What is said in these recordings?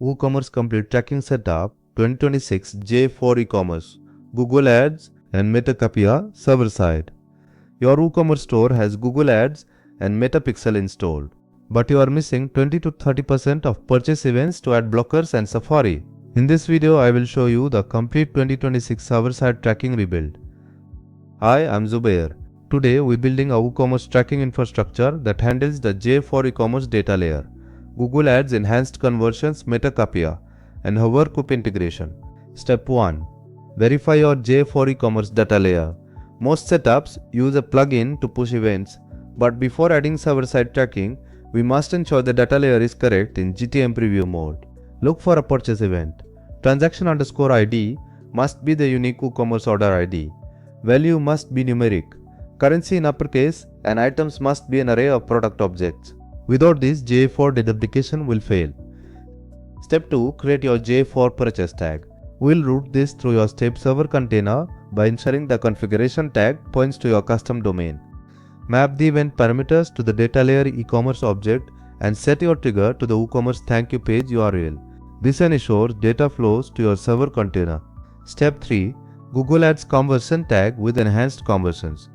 WooCommerce Complete Tracking Setup 2026 GA4 Ecommerce, Google Ads and Meta CAPI server side. Your WooCommerce store has Google Ads and Meta Pixel installed, but you are missing 20 to 30% of purchase events to ad blockers and Safari. In this video, I will show you the complete 2026 server-side tracking rebuild. Hi, I'm Zubayer. Today, we're building a WooCommerce tracking infrastructure that handles the GA4 Ecommerce data layer, Google Ads Enhanced Conversions Meta CAPI, and Hovercup integration. Step 1. Verify your GA4 Ecommerce data layer. Most setups use a plugin to push events, but before adding server-side tracking, we must ensure the data layer is correct in GTM preview mode. Look for a purchase event. Transaction_ID must be the unique WooCommerce order ID. Value must be numeric. Currency in uppercase and items must be an array of product objects. Without this, GA4 deduplication will fail. Step 2. Create your GA4 purchase tag. We'll route this through your step server container by ensuring the configuration tag points to your custom domain. Map the event parameters to the data layer e-commerce object and set your trigger to the WooCommerce thank you page URL. This ensures data flows to your server container. Step 3. Google Ads conversion tag with enhanced conversions.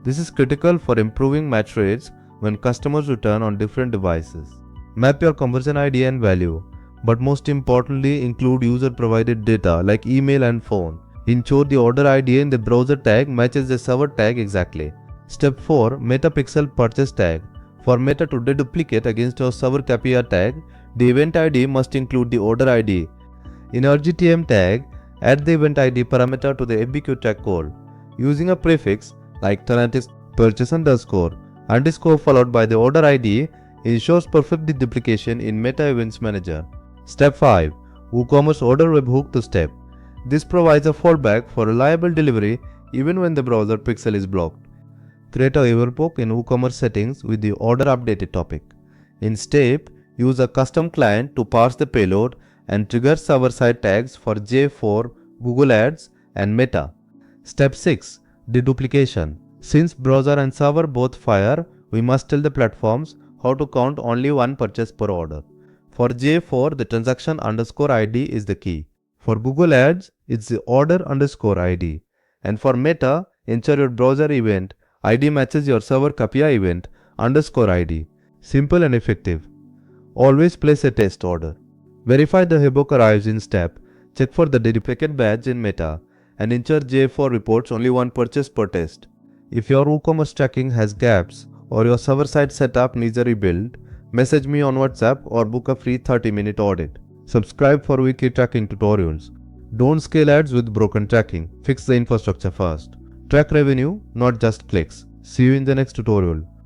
This is critical for improving match rates when customers return on different devices. Map your conversion ID and value, but most importantly include user-provided data like email and phone. Ensure the order ID in the browser tag matches the server tag exactly. Step 4. Meta Pixel purchase tag. For Meta to deduplicate against your server CAPI tag, the event ID must include the order ID. In our GTM tag, add the event ID parameter to the MBQ tag code. Using a prefix like Tonatics purchase underscore followed by the order ID ensures perfect deduplication in Meta Events Manager. Step 5. WooCommerce Order Webhook to Step. This provides a fallback for reliable delivery even when the browser pixel is blocked. Create a webhook in WooCommerce settings with the order updated topic. In Step, use a custom client to parse the payload and trigger server-side tags for GA4, Google Ads, and Meta. Step 6. Deduplication. Since browser and server both fire, we must tell the platforms how to count only one purchase per order. For GA4, the transaction_ID is the key. For Google Ads, it's the order_ID. And for Meta, ensure your browser event ID matches your server CAPI event _ID. Simple and effective. Always place a test order. Verify the webhook arrives in Step. Check for the deduplicate badge in Meta and ensure GA4 reports only one purchase per test. If your WooCommerce tracking has gaps or your server-side setup needs a rebuild, message me on WhatsApp or book a free 30-minute audit. Subscribe for weekly tracking tutorials. Don't scale ads with broken tracking. Fix the infrastructure first. Track revenue, not just clicks. See you in the next tutorial.